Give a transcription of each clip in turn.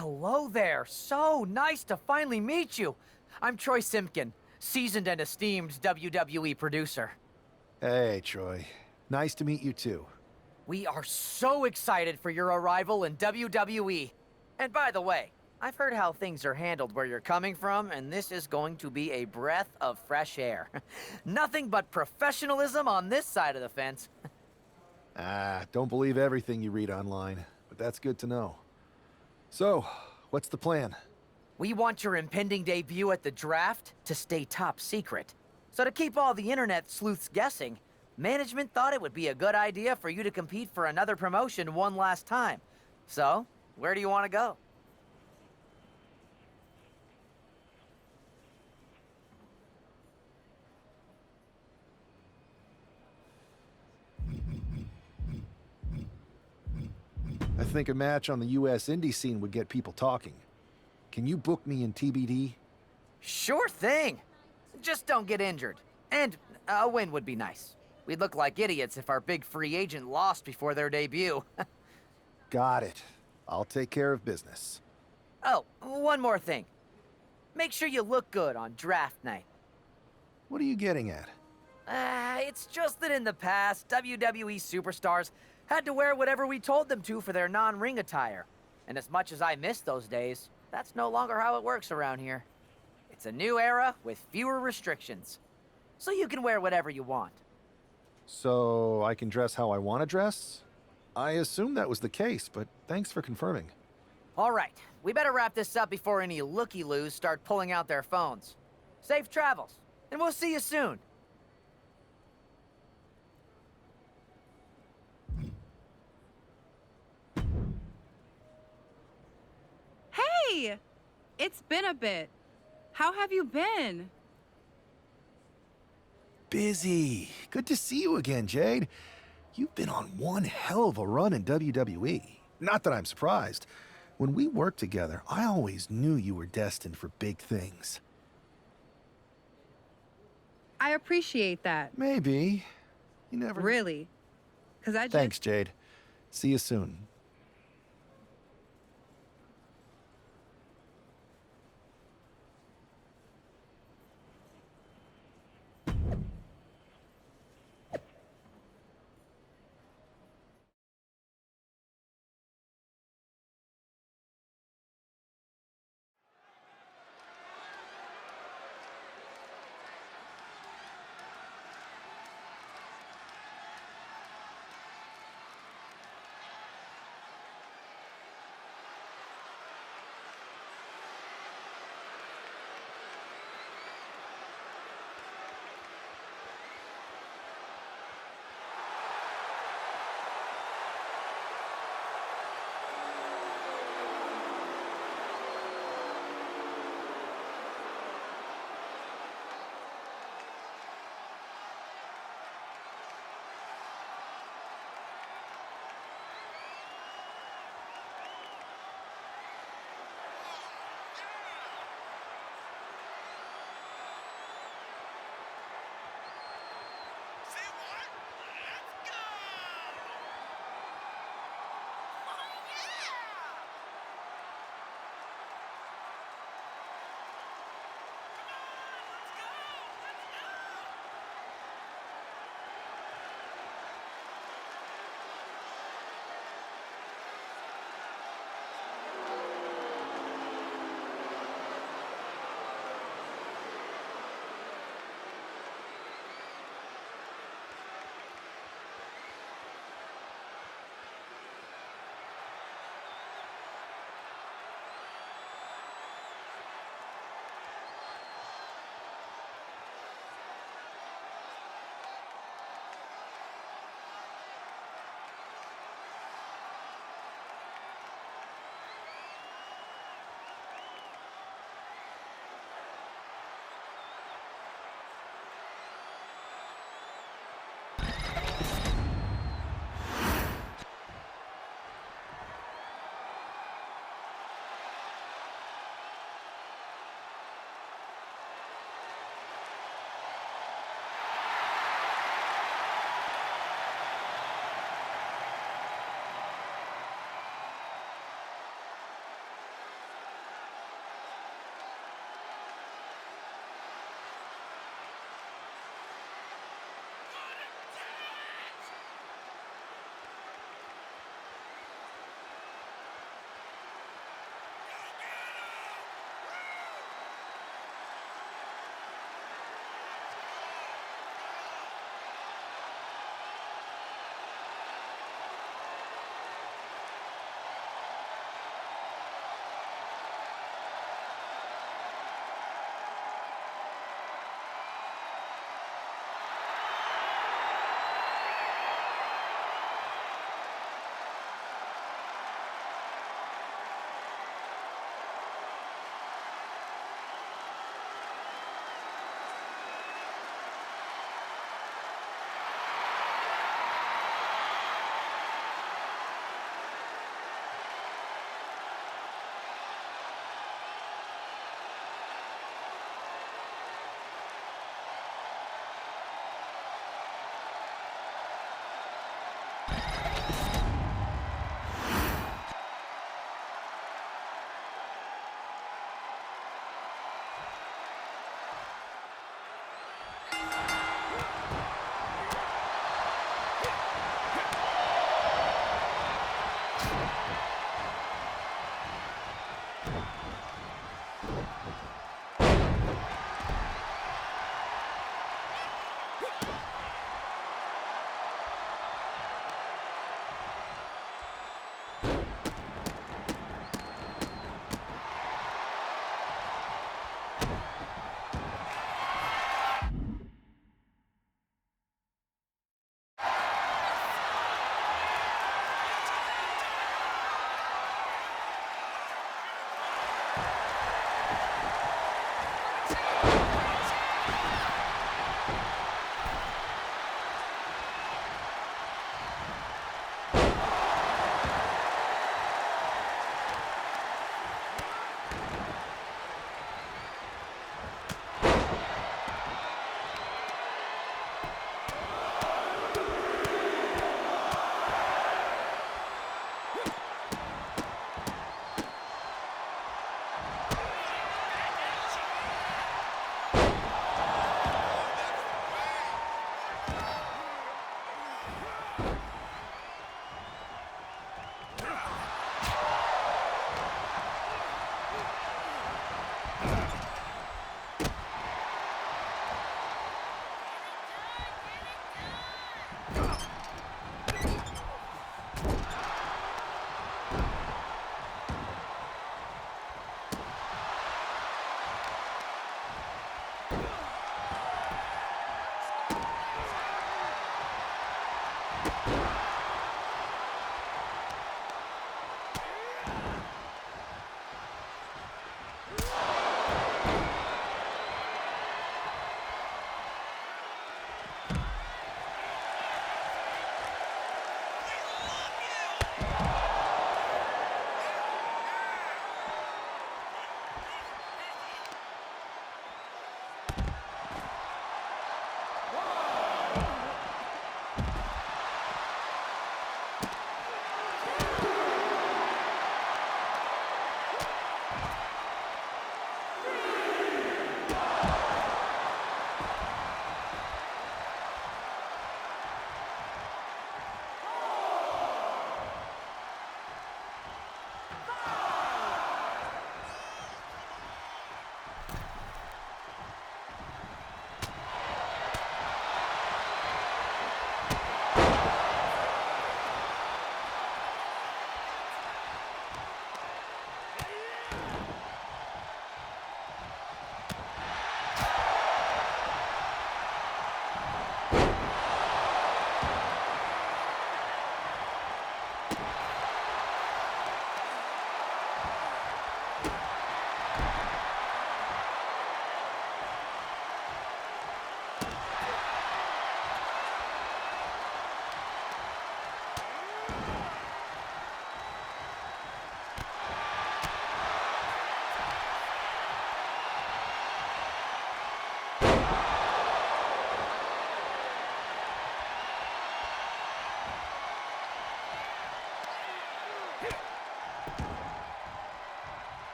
Hello there. So nice to finally meet you. I'm Troy Simpkin, seasoned and esteemed WWE producer. Hey, Troy. Nice to meet you too. We are so excited for your arrival in WWE. And by the way, I've heard how things are handled where you're coming from, and this is going to be a breath of fresh air. Nothing but professionalism on this side of the fence. Don't believe everything you read online, but that's good to know. So, what's the plan? We want your impending debut at the draft to stay top secret. So to keep all the internet sleuths guessing, management thought it would be a good idea for you to compete for another promotion one last time. So, where do you want to go? I think a match on the US indie scene would get people talking. Can you book me in TBD? Sure thing. Just don't get injured. And a win would be nice. We'd look like idiots if our big free agent lost before their debut. Got it. I'll take care of business. Oh, one more thing. Make sure you look good on draft night. What are you getting at? It's just that in the past, WWE superstars had to wear whatever we told them to for their non-ring attire. And as much as I miss those days, that's no longer how it works around here. It's a new era with fewer restrictions. So you can wear whatever you want. So, I can dress how I want to dress? I assumed that was the case, but thanks for confirming. All right, we better wrap this up before any looky-loos start pulling out their phones. Safe travels, and we'll see you soon. Hey! It's been a bit. How have you been? Busy. Good to see you again, Jade. You've been on one hell of a run in WWE. Not that I'm surprised. When we worked together, I always knew you were destined for big things. I appreciate that. Maybe. You never... Really. Because I just... Thanks, Jade. See you soon.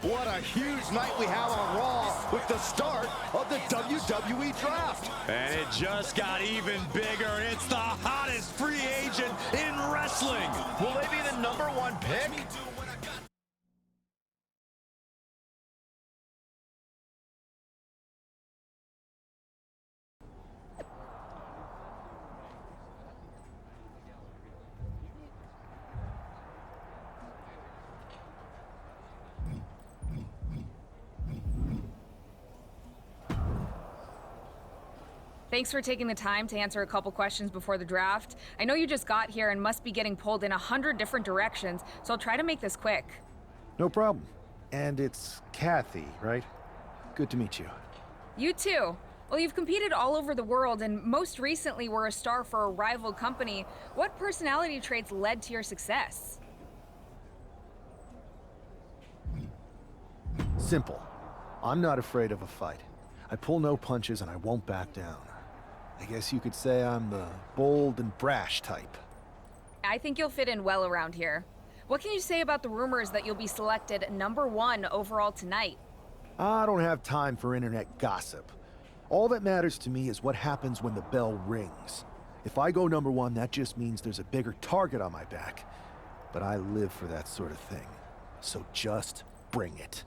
What a huge night we have on Raw with the start of the WWE Draft. And it just got even bigger. It's the hottest free agent in wrestling. Will they be the #1 pick? Thanks for taking the time to answer a couple questions before the draft. I know you just got here and must be getting pulled in 100 different directions, so I'll try to make this quick. No problem. And it's Kathy, right? Good to meet you. You too. Well, you've competed all over the world and most recently were a star for a rival company. What personality traits led to your success? Simple. I'm not afraid of a fight. I pull no punches and I won't back down. I guess you could say I'm the bold and brash type. I think you'll fit in well around here. What can you say about the rumors that you'll be selected #1 overall tonight? I don't have time for internet gossip. All that matters to me is what happens when the bell rings. If I go #1, that just means there's a bigger target on my back. But I live for that sort of thing. So just bring it.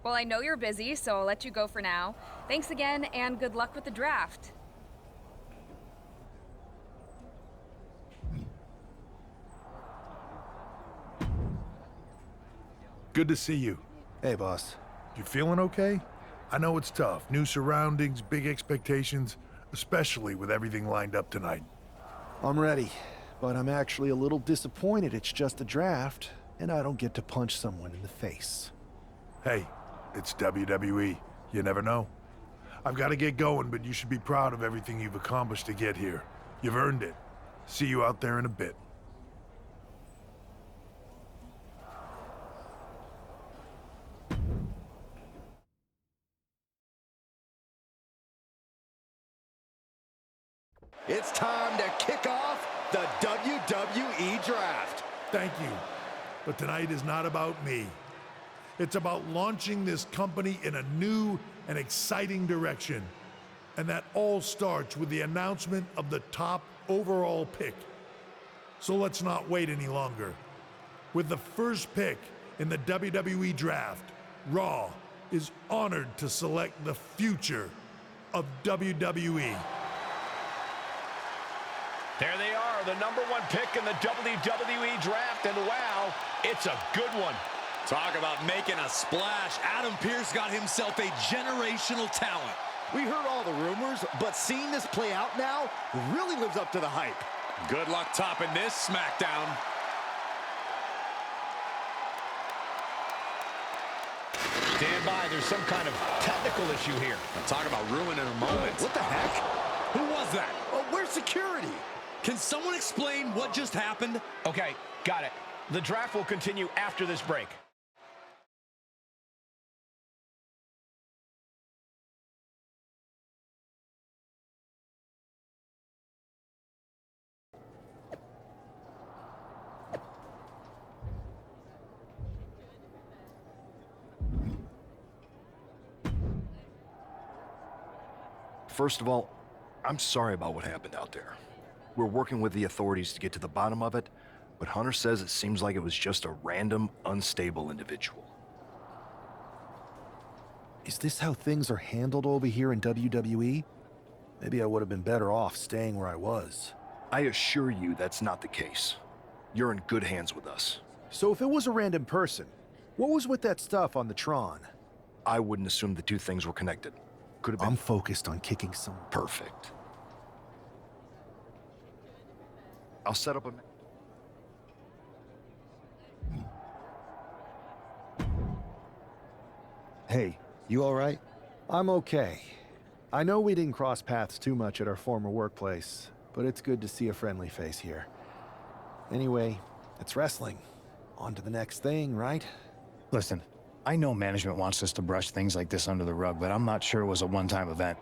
Well, I know you're busy, so I'll let you go for now. Thanks again, and good luck with the draft. Good to see you. Hey, boss. You feeling okay? I know it's tough. New surroundings, big expectations, especially with everything lined up tonight. I'm ready, but I'm actually a little disappointed it's just a draft, and I don't get to punch someone in the face. Hey, it's WWE. You never know. I've got to get going, but you should be proud of everything you've accomplished to get here. You've earned it. See you out there in a bit. It's time to kick off the WWE Draft. Thank you. But tonight is not about me. It's about launching this company in a new and exciting direction. And that all starts with the announcement of the top overall pick. So let's not wait any longer. With the first pick in the WWE Draft, Raw is honored to select the future of WWE. There they are, the #1 pick in the WWE Draft, and wow, it's a good one. Talk about making a splash. Adam Pearce got himself a generational talent. We heard all the rumors, but seeing this play out now really lives up to the hype. Good luck topping this SmackDown. Stand by, there's some kind of technical issue here. Talk about ruining a moment. What the heck? Who was that? Oh, where's security? Can someone explain what just happened? Okay, got it. The draft will continue after this break. First of all, I'm sorry about what happened out there. We're working with the authorities to get to the bottom of it, but Hunter says it seems like it was just a random, unstable individual. Is this how things are handled over here in WWE? Maybe I would have been better off staying where I was. I assure you that's not the case. You're in good hands with us. So if it was a random person, what was with that stuff on the Tron? I wouldn't assume the two things were connected. Could have been... I'm focused on kicking some... Perfect. I'll set up a... Hey, you all right? I'm okay. I know we didn't cross paths too much at our former workplace, but it's good to see a friendly face here. Anyway, it's wrestling. On to the next thing, right? Listen, I know management wants us to brush things like this under the rug, but I'm not sure it was a one-time event.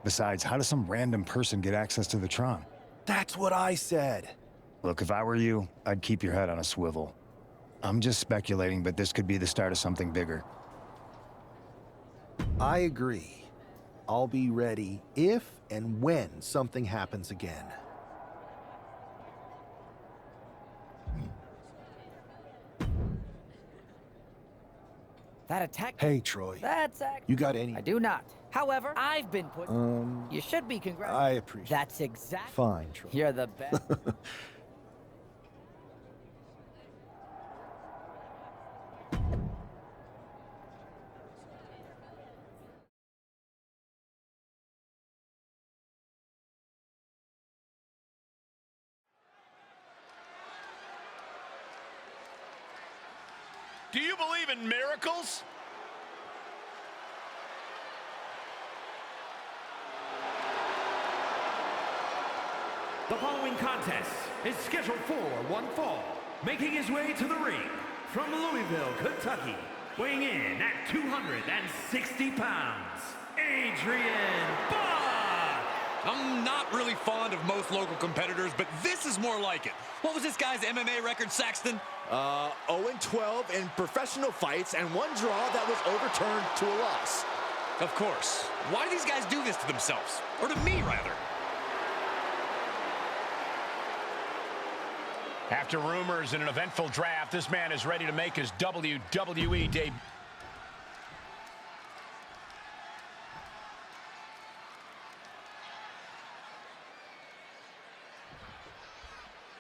Besides, how does some random person get access to the Tron? That's what I said. Look, if I were you, I'd keep your head on a swivel. I'm just speculating, but this could be the start of something bigger. I agree. I'll be ready if and when something happens again. That attack... Hey, Troy. That's You got any... I do not. However, I've been put... You should be congratulated. I appreciate it. That's exactly... Fine, Troy. You're the best. Do you believe in miracles? The following contest is scheduled for one fall. Making his way to the ring from Louisville, Kentucky, weighing in at 260 pounds, Adrian Buck! I'm not really fond of most local competitors, but this is more like it. What was this guy's MMA record, Saxton? 0-12 in professional fights and one draw that was overturned to a loss. Of course. Why do these guys do this to themselves? Or to me, rather? After rumors in an eventful draft, this man is ready to make his WWE debut.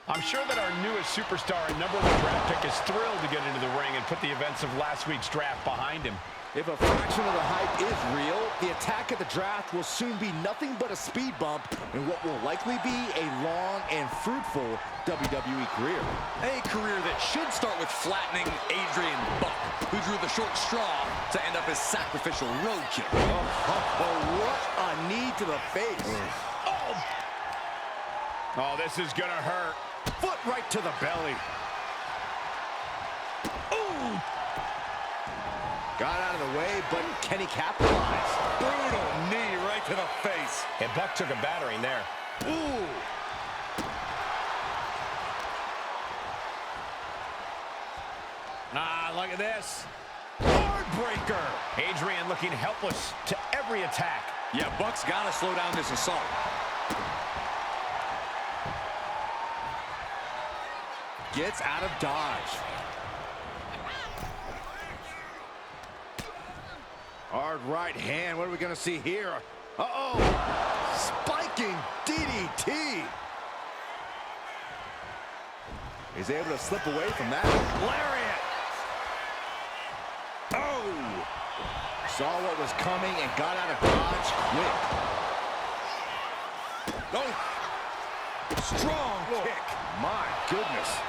I'm sure that our newest superstar and #1 draft pick is thrilled to get into the ring and put the events of last week's draft behind him. If a fraction of the hype is real, the attack at the draft will soon be nothing but a speed bump in what will likely be a long and fruitful WWE career. A career that should start with flattening Adrian Buck, who drew the short straw to end up as sacrificial roadkill. What a knee to the face. Oh, this is gonna hurt. Foot right to the belly. Ooh! Got out of the way, but can he capitalize? Brutal knee right to the face. And Buck took a battering there. Ooh! Ah, look at this. Heartbreaker. Adrian looking helpless to every attack. Yeah, Buck's got to slow down this assault. Gets out of dodge. Hard right hand. What are we going to see here? Uh-oh. Spiking DDT. He's able to slip away from that. Lariat. Oh. Saw what was coming and got out of dodge quick. Oh. Strong kick. My goodness.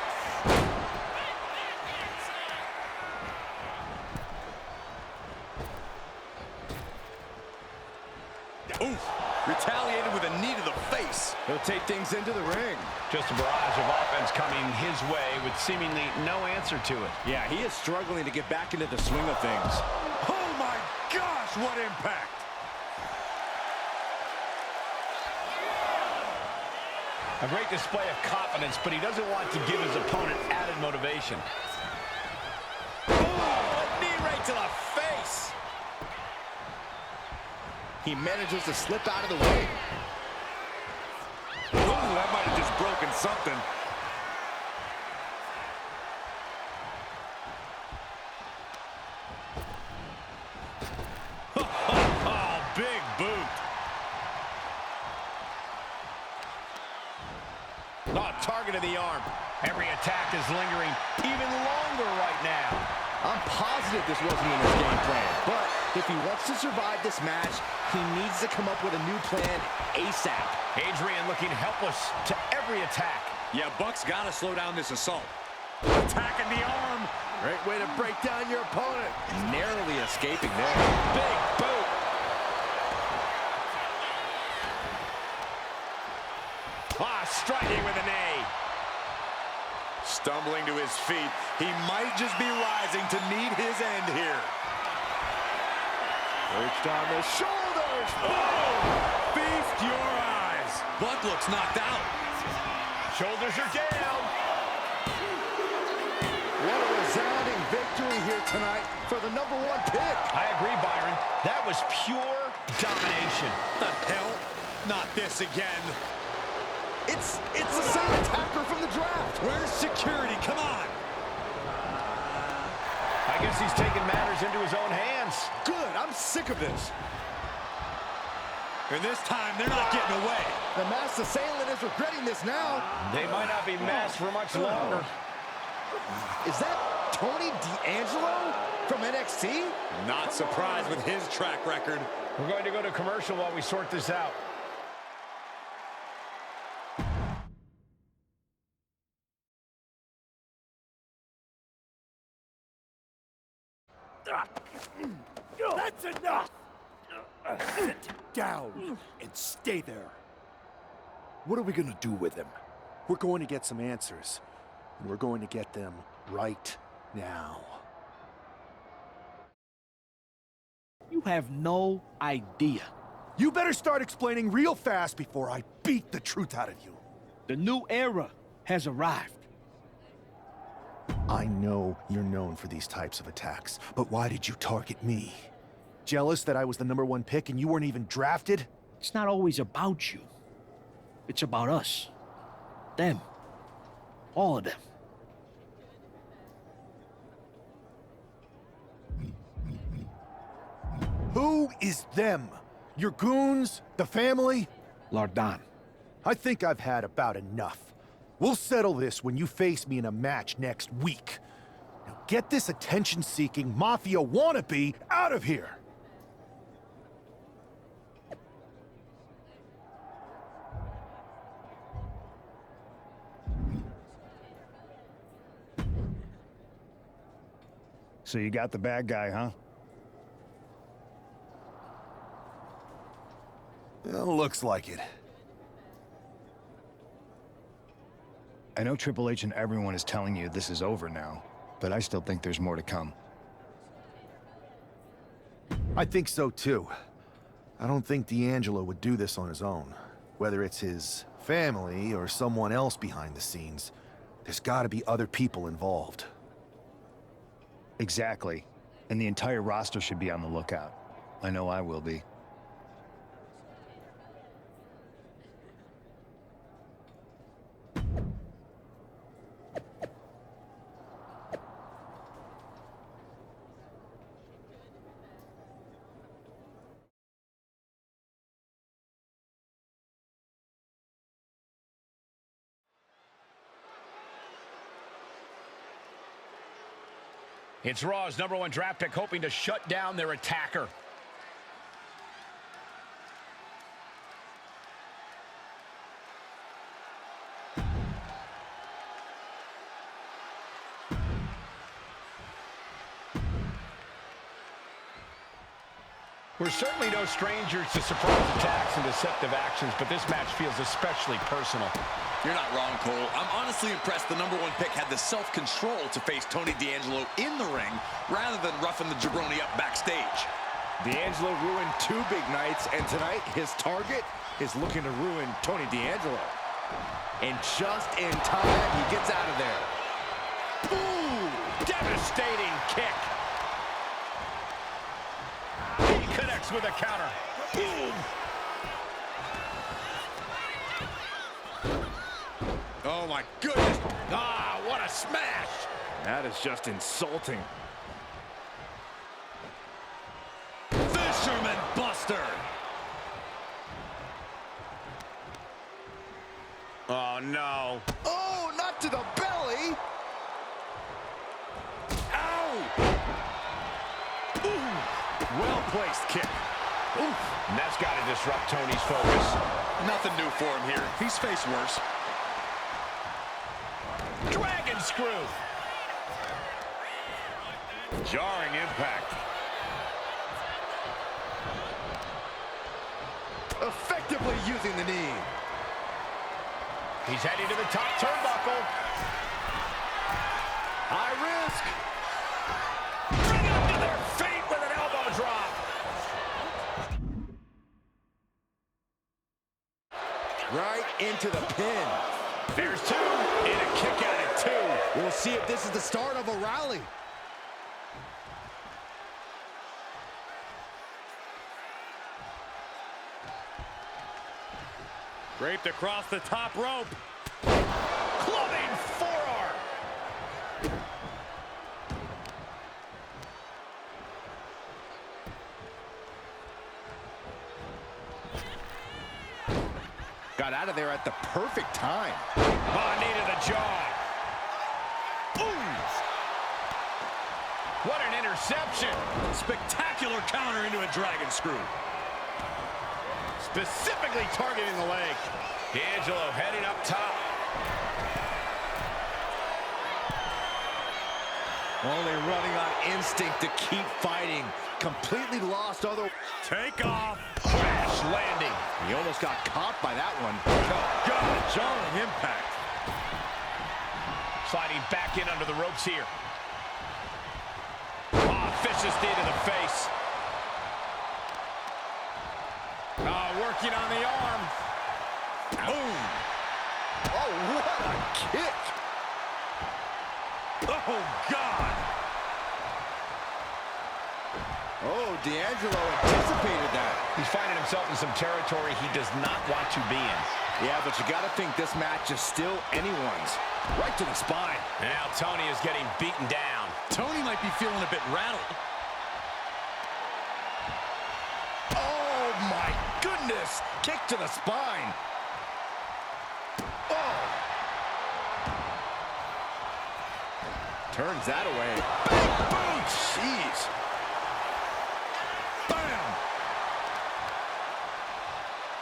Oof. Retaliated with a knee to the face. He'll take things into the ring. Just a barrage of offense coming his way with seemingly no answer to it. Yeah, he is struggling to get back into the swing of things. Oh my gosh, what impact! A great display of confidence, but he doesn't want to give his opponent added motivation. Oh, a knee right to the face. He manages to slip out of the way. Ooh, that might have just broken something. Oh, big boot. Oh, target of the arm. Every attack is lingering even longer right now. I'm positive this wasn't in his game plan, but if he wants to survive this match, he needs to come up with a new plan ASAP. Adrian looking helpless to every attack. Yeah, Buck's got to slow down this assault. Attacking the arm. Great way to break down your opponent. Narrowly escaping there. Big boot. Striking with a knee. Stumbling to his feet. He might just be rising to meet his end here. Perched on the shoulders. Oh! Feast your eyes. Buck looks knocked out. Shoulders are down. What a resounding victory here tonight for the #1 pick. I agree, Byron. That was pure domination. The hell? Not this again. It's the same attacker from the draft. Where's security? Come on. I guess he's taking matters into his own hands. Good, I'm sick of this. And this time, they're not getting away. The masked assailant is regretting this now. They might not be masked for much longer. Is that Tony D'Angelo from NXT? Not surprised with his track record. We're going to go to commercial while we sort this out. That's enough! Sit down and stay there. What are we gonna do with him? We're going to get some answers, and we're going to get them right now. You have no idea. You better start explaining real fast before I beat the truth out of you. The new era has arrived. I know you're known for these types of attacks, but why did you target me? Jealous that I was the #1 pick and you weren't even drafted? It's not always about you. It's about us. Them. All of them. Who is them? Your goons? The family? Lardan. I think I've had about enough. We'll settle this when you face me in a match next week. Now get this attention-seeking mafia wannabe out of here! So you got the bad guy, huh? Well, looks like it. I know Triple H and everyone is telling you this is over now, but I still think there's more to come. I think so too. I don't think D'Angelo would do this on his own. Whether it's his family or someone else behind the scenes, there's gotta be other people involved. Exactly. And the entire roster should be on the lookout. I know I will be. It's Raw's #1 draft pick hoping to shut down their attacker. We're certainly no strangers to surprise attacks and deceptive actions, but this match feels especially personal. You're not wrong, Cole. I'm honestly impressed the #1 pick had the self-control to face Tony D'Angelo in the ring rather than roughing the jabroni up backstage. D'Angelo ruined 2 big nights, and tonight his target is looking to ruin Tony D'Angelo. And just in time, he gets out of there. Ooh, devastating kick. He connects with a counter. Boom. Oh, my goodness. Ah, what a smash. That is just insulting. Fisherman Buster. Oh, no. Oh, not to the belly. Ow. Ooh, well-placed kick. Oof. And that's got to disrupt Tony's focus. Nothing new for him here. He's faced worse. Dragon screw. Jarring impact. Effectively using the knee. He's heading to the top turnbuckle. High risk. Bring them to their feet with an elbow drop. Right into the pin. There's 2, and a kick out at 2. We'll see if this is the start of a rally. Draped across the top rope. Clubbing forearm. Got out of there at the perfect time. Oh, knee to the jaw. Ooh. What an interception. Spectacular counter into a dragon screw. Specifically targeting the leg. D'Angelo heading up top. Only running on instinct to keep fighting. Completely lost other... Take off. Crash landing. He almost got caught by that one. Oh, God, jarring impact. Sliding back in under the ropes here. Oh, vicious knee to the face. Oh, working on the arm. Boom. Oh, what a kick. Oh, God. Oh, D'Angelo anticipated that. He's finding himself in some territory he does not want to be in. Yeah, but you got to think this match is still anyone's. Right to the spine. Now Tony is getting beaten down. Tony might be feeling a bit rattled. Oh, my goodness. Kick to the spine. Oh. Turns that away. Big boot. Jeez. Bam.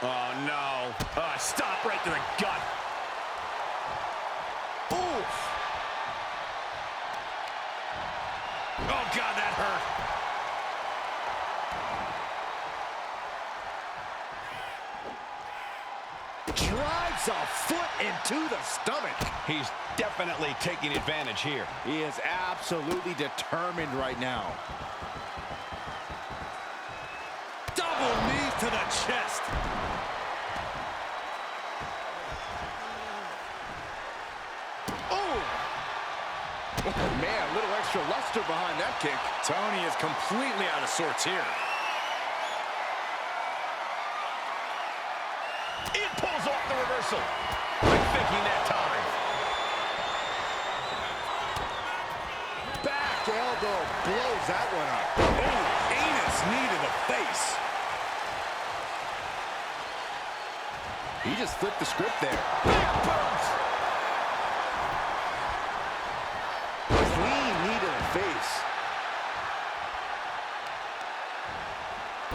Oh, no. Stop right to the gut. Oof. Oh, God, that hurt. Drives a foot into the stomach. He's definitely taking advantage here. He is absolutely determined right now. Double knees to the chest. Oh! Oh, man, a little extra luster behind that kick. Tony is completely out of sorts here. It pulls off the reversal. Quick thinking that time. Back elbow blows that one up. Oh, anus knee to the face. He just flipped the script there. Big boot. Clean knee to the face.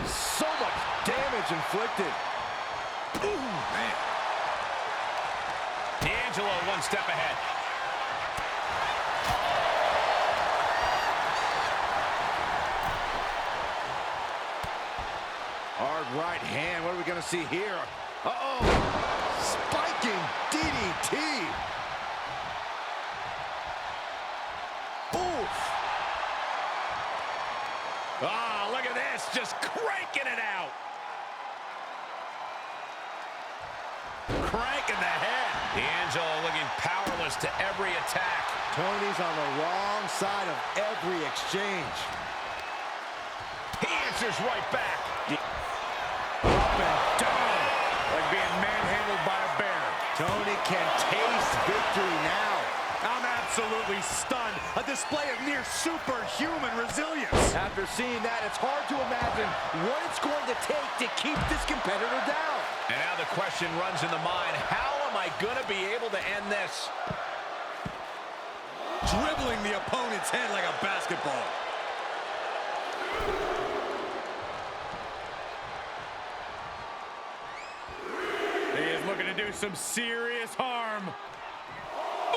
So much damage inflicted. Ooh, man. D'Angelo one step ahead. Hard right hand. What are we going to see here? Uh-oh. Spiking DDT. Oof. Ah, look at this. Just cranking it out. Cranking the head. D'Angelo looking powerless to every attack. Tony's on the wrong side of every exchange. He answers right back. Up and down. Like being manhandled by a bear. Tony can taste victory now. I'm absolutely stunned. A display of near superhuman resilience. After seeing that, it's hard to imagine what it's going to take to keep this competitor down. And now the question runs in the mind, how am I going to be able to end this? Dribbling the opponent's head like a basketball. He is looking to do some serious harm.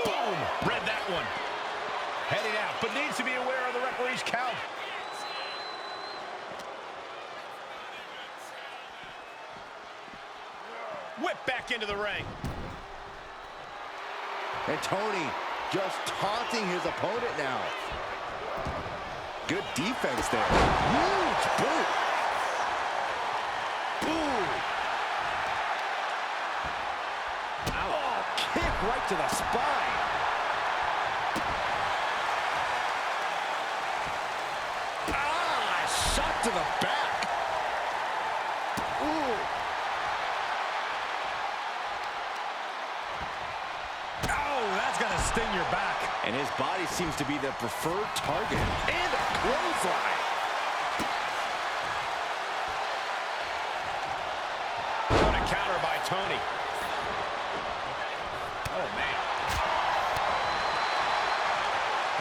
Boom! Read that one. Heading out, but needs to be aware of the referee's count. Whip back into the ring. And Tony just taunting his opponent now. Good defense there. Huge boot. Ooh. Oh, kick right to the spine. Ah, shot to the back. Ooh. sting your back. And his body seems to be the preferred target. And a clothesline. What a counter by Tony. Oh, man.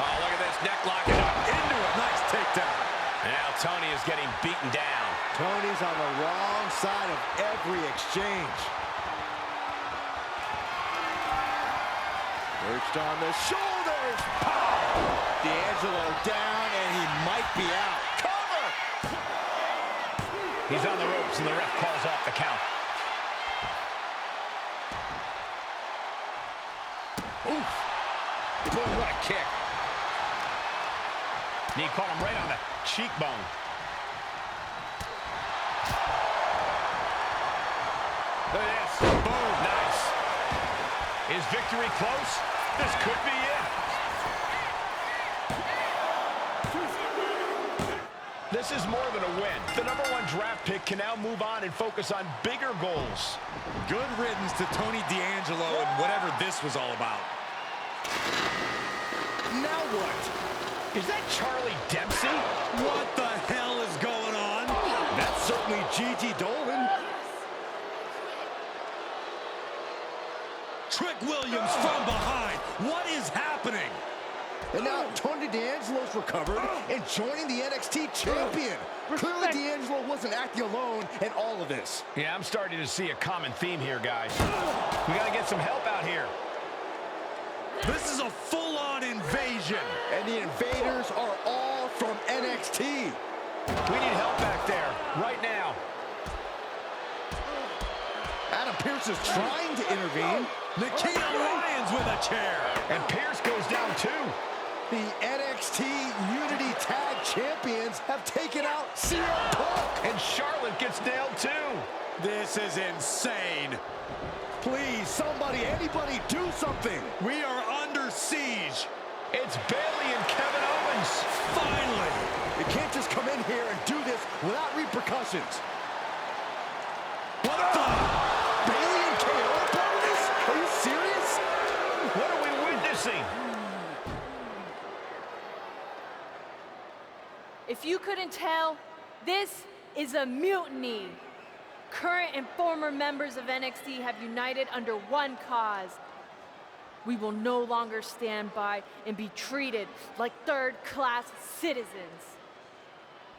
Oh, look at this. Neck locking up. Into a nice takedown. Now Tony is getting beaten down. Tony's on the wrong side of every exchange. Perched on the shoulders. D'Angelo down, and he might be out. Cover! He's on the ropes, and the ref calls off the count. Oof. Boy, what a kick. Knee caught him right on the cheekbone. Look at this. Boom. Nice. Is victory close? This could be it. This is more than a win. The #1 draft pick can now move on and focus on bigger goals. Good riddance to Tony D'Angelo and whatever this was all about. Now what? Is that Charlie Dempsey? What the hell is going on? That's certainly Gigi Dolan. Trick Williams from behind. What is happening? And now Tony D'Angelo's recovered and joining the NXT champion. Clearly D'Angelo wasn't acting alone in all of this. Yeah, I'm starting to see a common theme here, guys. We got to get some help out here. This is a full-on invasion. And the invaders are all from NXT. We need help back there, right now. Adam Pearce is trying to intervene. Nikita Lyons with a chair. And Pearce goes down too. The NXT Unity Tag Champions have taken out CM Punk. And Charlotte gets nailed too. This is insane. Please, somebody, anybody, do something. We are under siege. It's Bayley and Kevin Owens. Finally. You can't just come in here and do this without repercussions. What the? Bayley and KO are part of this? Are you serious? What are we witnessing? If you couldn't tell, this is a mutiny. Current and former members of NXT have united under one cause. We will no longer stand by and be treated like third-class citizens.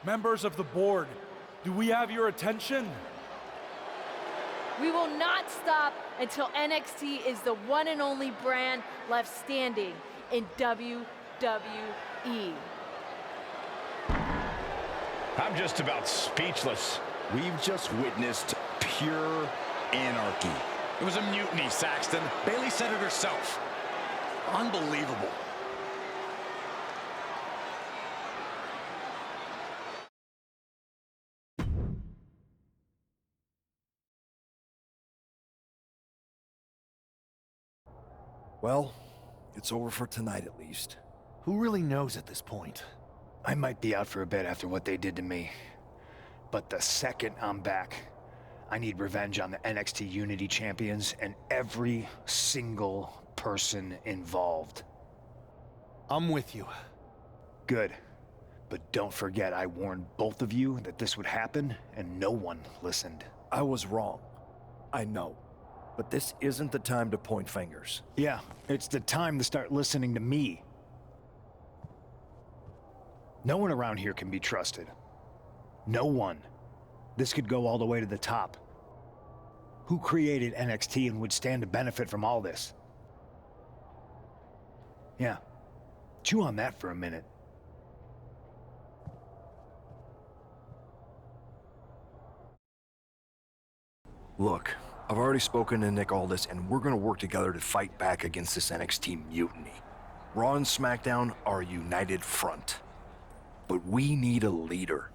Members of the board, do we have your attention? We will not stop until NXT is the one and only brand left standing in WWE. I'm just about speechless. We've just witnessed pure anarchy. It was a mutiny, Saxton. Bayley said it herself. Unbelievable. Well, it's over for tonight at least. Who really knows at this point? I might be out for a bit after what they did to me. But the second I'm back, I need revenge on the NXT Unity Champions and every single person involved. I'm with you. Good. But don't forget I warned both of you that this would happen, and no one listened. I was wrong. I know. But this isn't the time to point fingers. Yeah, it's the time to start listening to me. No one around here can be trusted. No one. This could go all the way to the top. Who created NXT and would stand to benefit from all this? Yeah. Chew on that for a minute. Look, I've already spoken to Nick Aldis, and we're gonna work together to fight back against this NXT mutiny. Raw and SmackDown are a united front. But we need a leader.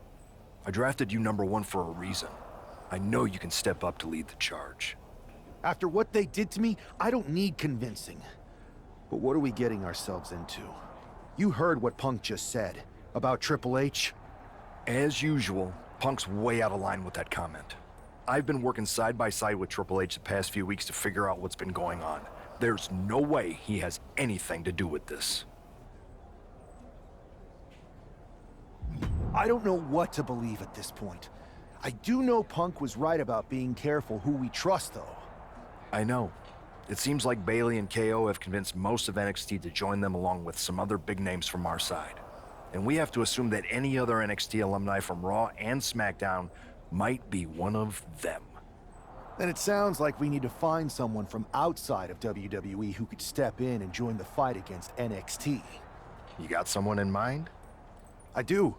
I drafted you #1 for a reason. I know you can step up to lead the charge. After what they did to me, I don't need convincing. But what are we getting ourselves into? You heard what Punk just said about Triple H. As usual, Punk's way out of line with that comment. I've been working side by side with Triple H the past few weeks to figure out what's been going on. There's no way he has anything to do with this. I don't know what to believe at this point. I do know Punk was right about being careful who we trust, though. I know. It seems like Bailey and KO have convinced most of NXT to join them along with some other big names from our side. And we have to assume that any other NXT alumni from Raw and SmackDown might be one of them. Then it sounds like we need to find someone from outside of WWE who could step in and join the fight against NXT. You got someone in mind? I do.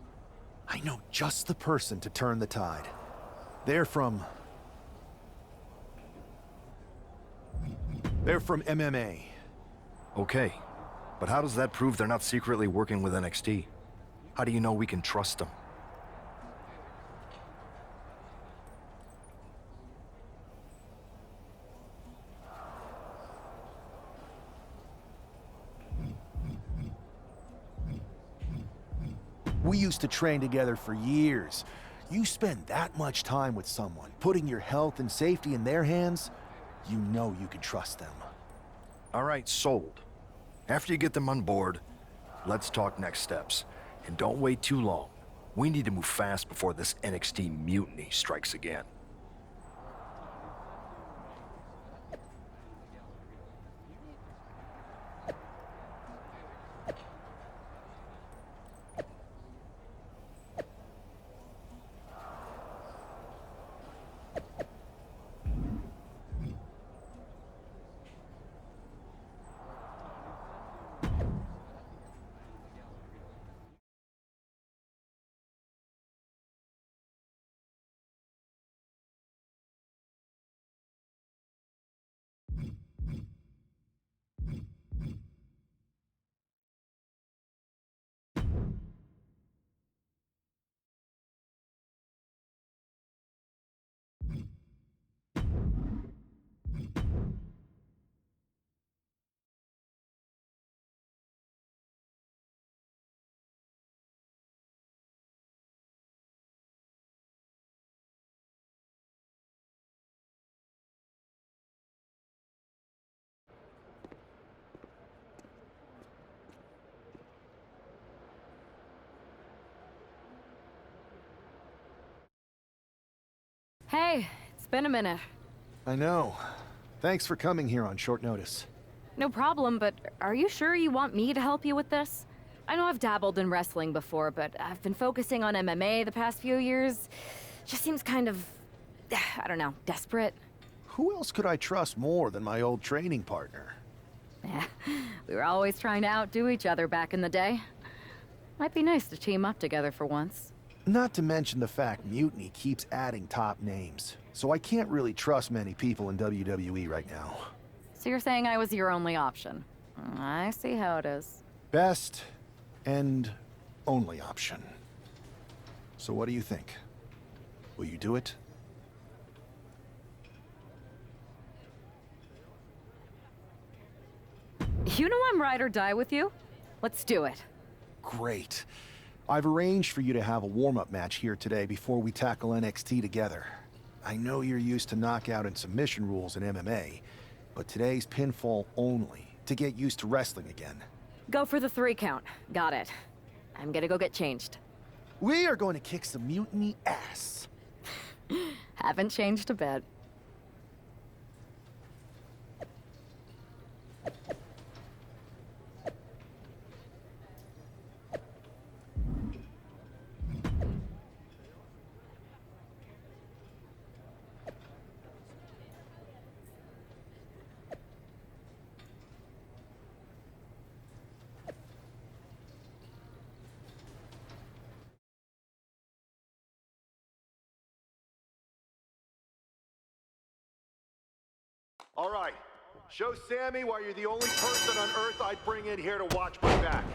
I know just the person to turn the tide. They're from MMA. Okay, but how does that prove they're not secretly working with NXT? How do you know we can trust them? We used to train together for years. You spend that much time with someone, putting your health and safety in their hands, you know you can trust them. All right, sold. After you get them on board, let's talk next steps. And don't wait too long. We need to move fast before this NXT mutiny strikes again. Hey, it's been a minute. I know. Thanks for coming here on short notice. No problem, but are you sure you want me to help you with this? I know I've dabbled in wrestling before, but I've been focusing on MMA the past few years. Just seems kind of, I don't know, desperate. Who else could I trust more than my old training partner? Yeah, we were always trying to outdo each other back in the day. Might be nice to team up together for once. Not to mention the fact Mutiny keeps adding top names, so I can't really trust many people in WWE right now. So you're saying I was your only option? I see how it is. Best and only option. So what do you think? Will you do it? You know I'm ride or die with you. Let's do it. Great. I've arranged for you to have a warm-up match here today before we tackle NXT together. I know you're used to knockout and submission rules in MMA, but today's pinfall only, to get used to wrestling again. Go for the 3 count. Got it. I'm gonna go get changed. We are going to kick some Mutiny ass. Haven't changed a bit. All right. Show Sammy why you're the only person on Earth I'd bring in here to watch my back.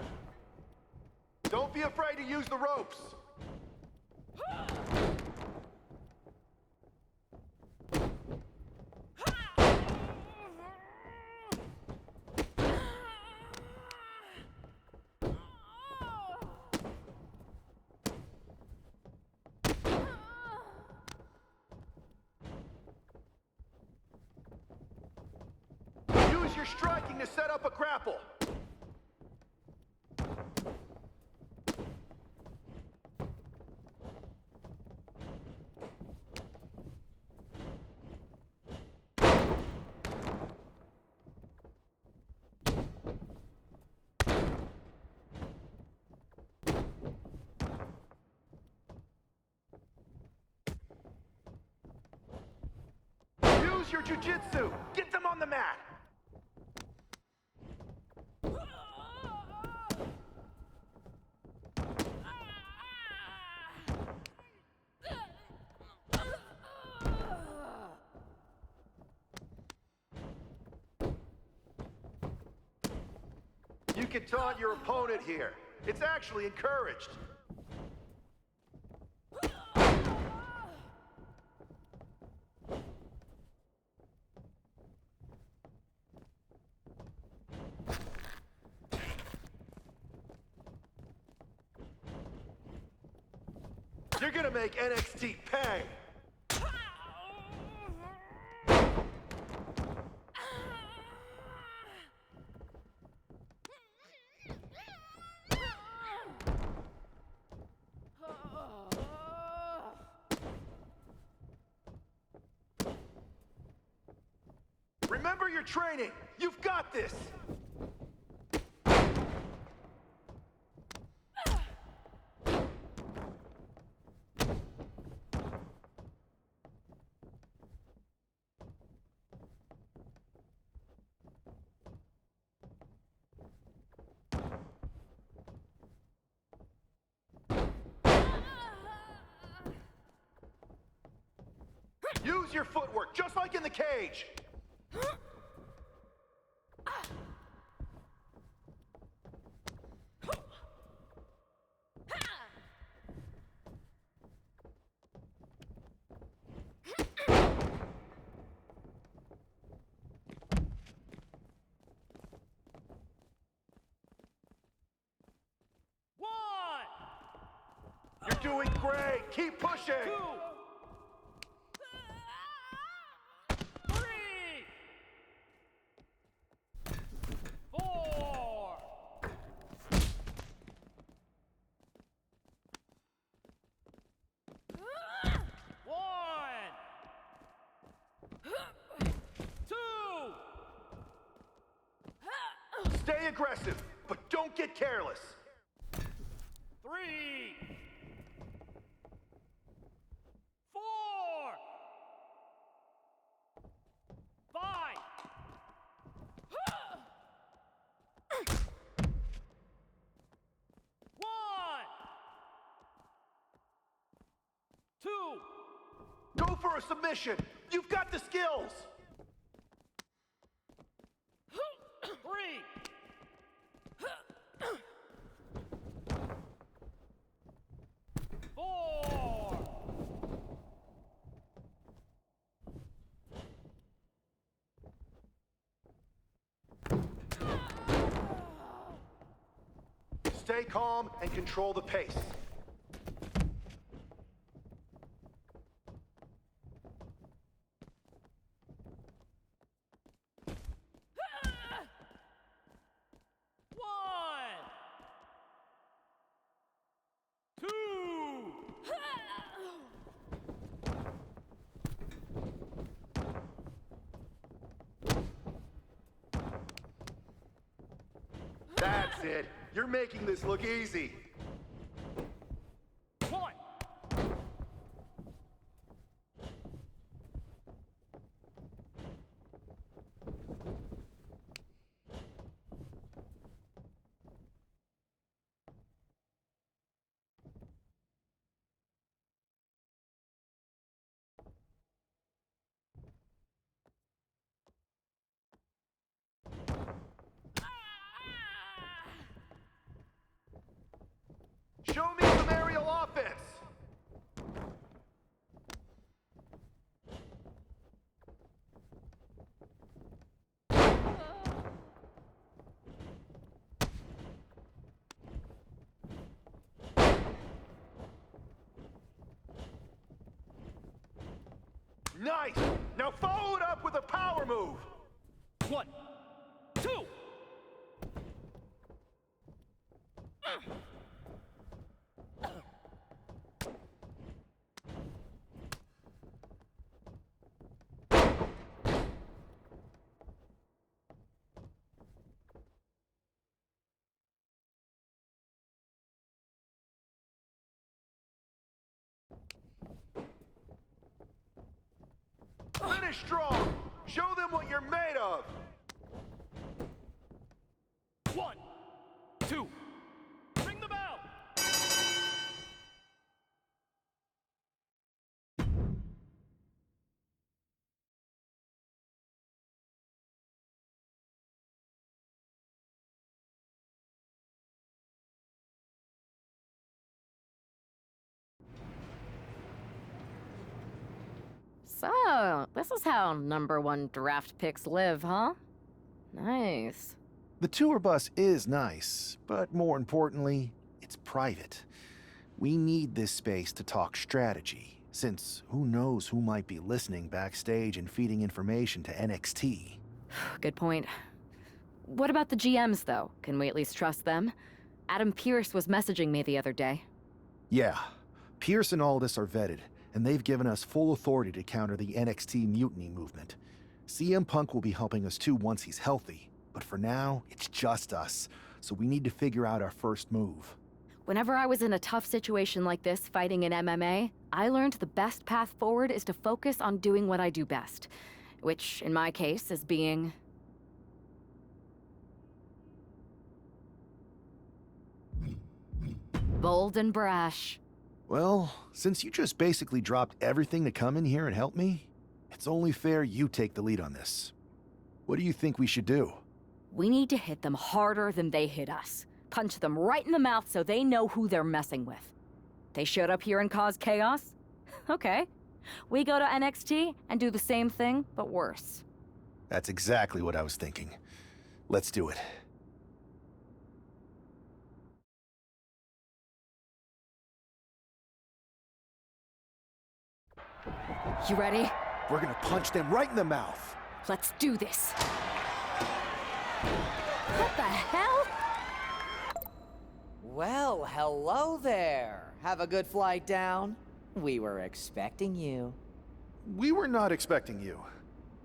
Don't be afraid to use the ropes. Use your striking to set up a grapple. Use your jiu-jitsu. Get them on the mat. You can taunt your opponent here. It's actually encouraged. You're gonna make NXT pay. Remember your training. You've got this. Use your footwork, just like in the cage. You're doing great. Keep pushing. 2, 3, 4. One, 2. Stay aggressive, but don't get careless. 3, 4, 5. 1, 2. Go for a submission. You've got the skills. 3, 4. Stay calm and control the pace. One, 2. That's it. You're making this look easy. 1. Show me some aerial offense. Nice. Now follow it up with a power move. 1, Finish strong. Show them what you're made of. 1, 2, ring the bell. So, this is how #1 draft picks live, huh? Nice. The tour bus is nice, but more importantly, it's private. We need this space to talk strategy, since who knows who might be listening backstage and feeding information to NXT. Good point. What about the GMs, though? Can we at least trust them? Adam Pearce was messaging me the other day. Yeah, Pierce and Aldis are vetted, and they've given us full authority to counter the NXT mutiny movement. CM Punk will be helping us too once he's healthy, but for now, it's just us, so we need to figure out our first move. Whenever I was in a tough situation like this fighting in MMA, I learned the best path forward is to focus on doing what I do best, which, in my case, is being... bold and brash. Well, since you just basically dropped everything to come in here and help me, it's only fair you take the lead on this. What do you think we should do? We need to hit them harder than they hit us. Punch them right in the mouth so they know who they're messing with. They showed up here and caused chaos? Okay. We go to NXT and do the same thing, but worse. That's exactly what I was thinking. Let's do it. You ready? We're gonna punch them right in the mouth. Let's do this. What the hell? Well, hello there. Have a good flight down. We were expecting you. We were not expecting you.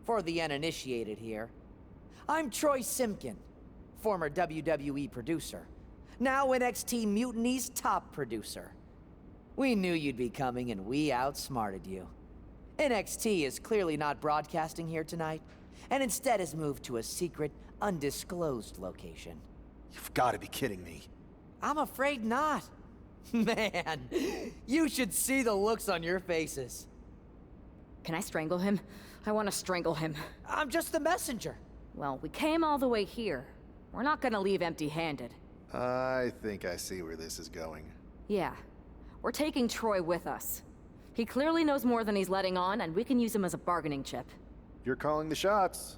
For the uninitiated here, I'm Troy Simkin, former WWE producer, now NXT Mutiny's top producer. We knew you'd be coming and we outsmarted you. NXT is clearly not broadcasting here tonight, and instead has moved to a secret, undisclosed location. You've got to be kidding me. I'm afraid not. Man, you should see the looks on your faces. Can I strangle him? I want to strangle him. I'm just the messenger. Well, we came all the way here. We're not gonna leave empty-handed. I think I see where this is going. Yeah. We're taking Troy with us. He clearly knows more than he's letting on, and we can use him as a bargaining chip. You're calling the shots.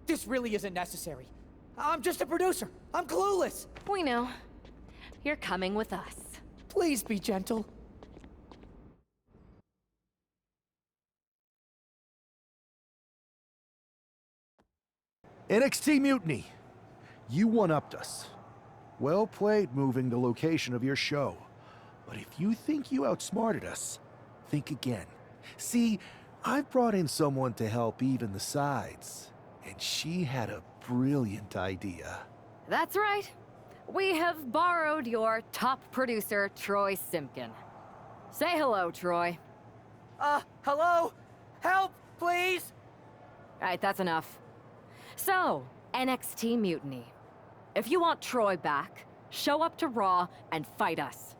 This really isn't necessary. I'm just a producer. I'm clueless. We know. You're coming with us. Please be gentle. NXT Mutiny. You one-upped us. Well played moving the location of your show. But if you think you outsmarted us, think again. See, I've brought in someone to help even the sides, and she had a brilliant idea. That's right. We have borrowed your top producer, Troy Simkin. Say hello, Troy. Hello? Help, please? All right, that's enough. So, NXT Mutiny. If you want Troy back, show up to Raw and fight us.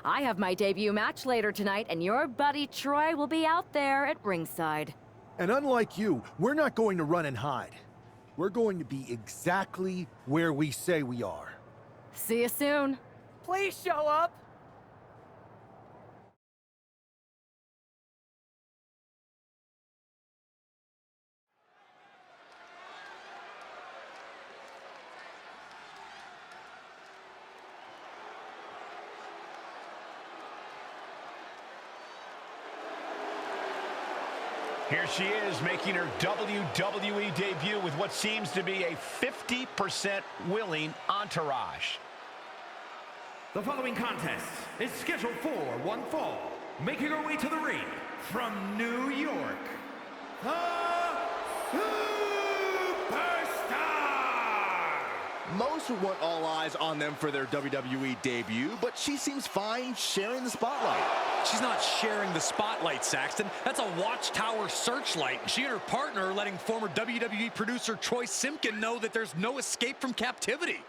I have my debut match later tonight, and your buddy Troy will be out there at ringside. And unlike you, we're not going to run and hide. We're going to be exactly where we say we are. See you soon. Please show up. Here she is, making her WWE debut with what seems to be a 50% willing entourage. The following contest is scheduled for one fall. Making her way to the ring from New York, the Superstar! Most would want all eyes on them for their WWE debut, but she seems fine sharing the spotlight. She's not sharing the spotlight, Saxton. That's a Watchtower searchlight. She and her partner are letting former WWE producer Troy Simpkin know that there's no escape from captivity.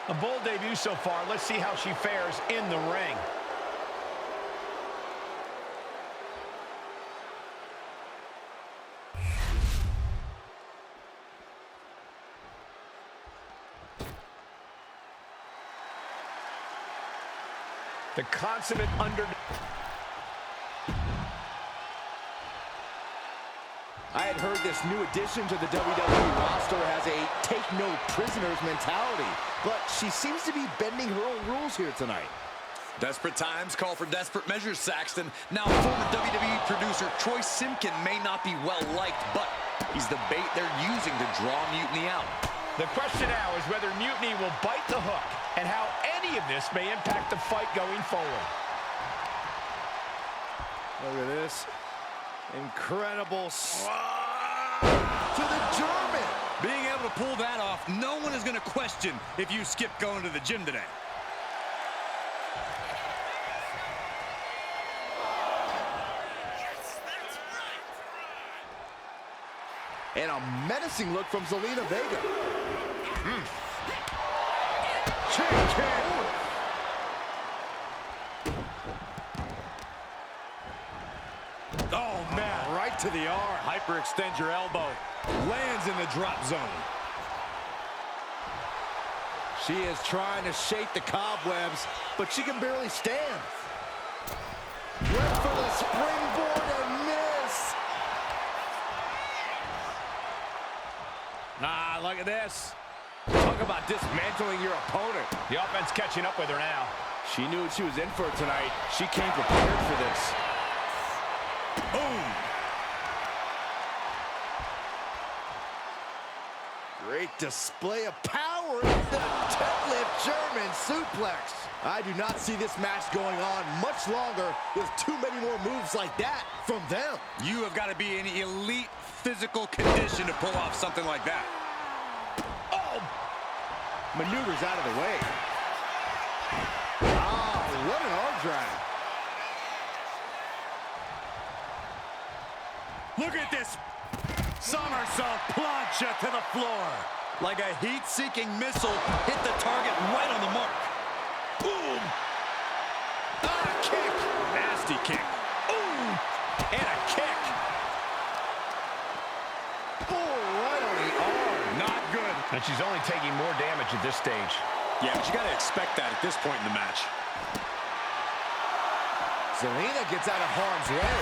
A bold debut so far. Let's see how she fares in the ring. The consummate I had heard this new addition to the WWE roster has a take-no-prisoners mentality, but she seems to be bending her own rules here tonight. Desperate times call for desperate measures, Saxton. Now, former WWE producer Troy Simpkin may not be well-liked, but he's the bait they're using to draw Mutiny out. The question now is whether Mutiny will bite the hook and how any of this may impact the fight going forward. Look at this. Incredible to the German. Being able to pull that off, no one is going to question if you skip going to the gym today. And a menacing look from Zelina Vega. Kick. Oh, man. Right to the arm. Hyperextend your elbow. Lands in the drop zone. She is trying to shake the cobwebs, but she can barely stand. Went for the springboard and miss. Ah, look at this. Talk about dismantling your opponent. The offense catching up with her now. She knew what she was in for tonight. She came prepared for this. Boom. Great display of power. The deadlift German suplex. I do not see this match going on much longer with too many more moves like that from them. You have got to be in elite physical condition to pull off something like that. Oh! Maneuvers out of the way. Ah, what an arm drag. Look at this somersault plancha to the floor. Like a heat-seeking missile, hit the target right on the mark. Boom! Ah, kick! Nasty kick. Ooh! And a kick. Oh, right on the arm. Not good. And she's only taking more damage at this stage. Yeah, but you got to expect that at this point in the match. Zelina gets out of harm's way.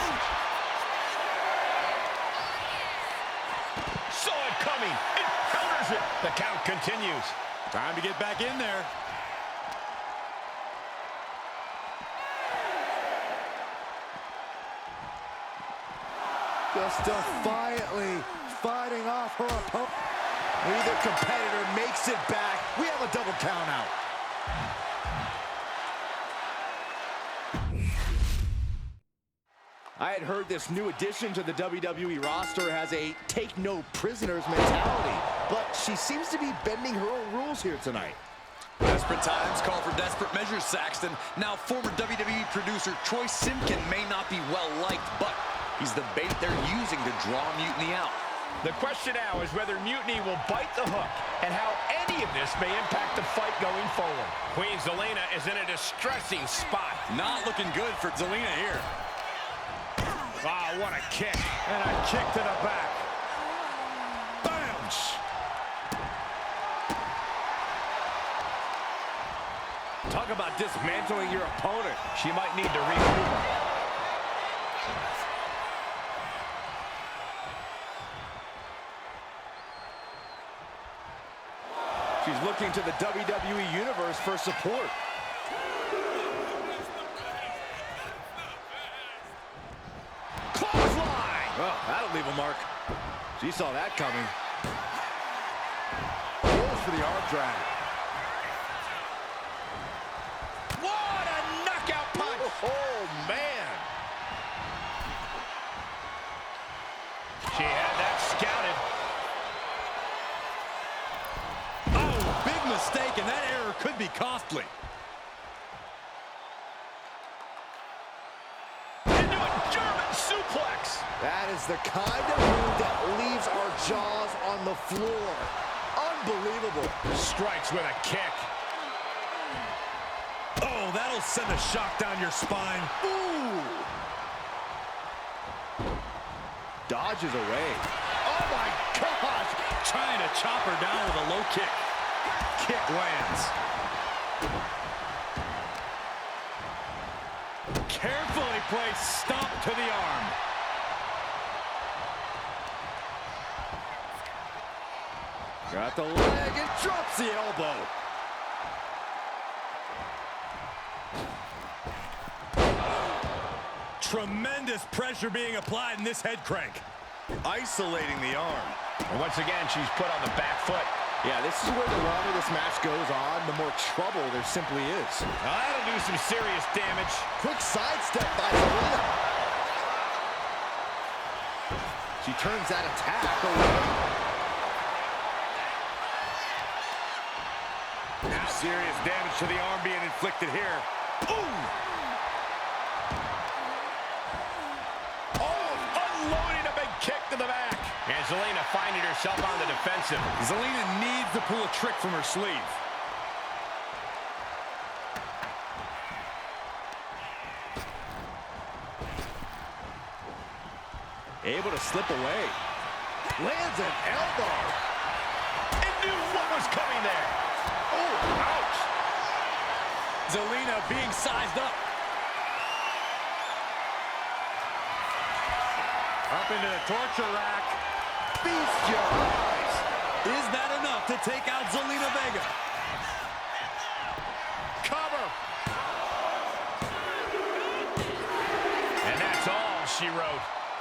Saw it coming. It counters it. The count continues. Time to get back in there. Just defiantly fighting off her opponent. Neither competitor makes it back. We have a double count out. I had heard this new addition to the WWE roster has a take-no-prisoners mentality, but she seems to be bending her own rules here tonight. Desperate times call for desperate measures, Saxton. Now, former WWE producer Troy Simpkin may not be well-liked, but he's the bait they're using to draw Mutiny out. The question now is whether Mutiny will bite the hook and how any of this may impact the fight going forward. Queen Zelina is in a distressing spot. Not looking good for Zelina here. Wow, what a kick. And a kick to the back. Bounce. Talk about dismantling your opponent. She might need to regroup. She's looking to the WWE Universe for support. clothesline! Well, that'll leave a mark. She saw that coming. Goes for the arm drag. What a knockout punch! Oh, man! She had that scouted. Oh, big mistake, and that error could be costly. Into a German suplex. That is the kind of move that leaves our jaws on the floor. Unbelievable. Strikes with a kick. Oh, that'll send a shock down your spine. Ooh! Dodges away. Oh, my gosh! Trying to chop her down with a low kick. Kick lands. Carefully placed stomp to the arm. Got the leg and drops the elbow. Tremendous pressure being applied in this head crank. Isolating the arm. And once again, she's put on the back foot. Yeah, this is where the longer this match goes on, the more trouble there simply is. That'll do some serious damage. Quick sidestep by Zelina. She turns that attack away. Now serious damage to the arm being inflicted here. Ooh! Oh, unloading a big kick to the back. And Zelina finding herself on the defensive. Zelina needs to pull a trick from her sleeve. Able to slip away. Lands an elbow. And knew what was coming there. Oh, ouch. Zelina being sized up. Up into the torture rack. Feast your eyes. Is that enough to take out Zelina Vega? Cover. And that's all she wrote.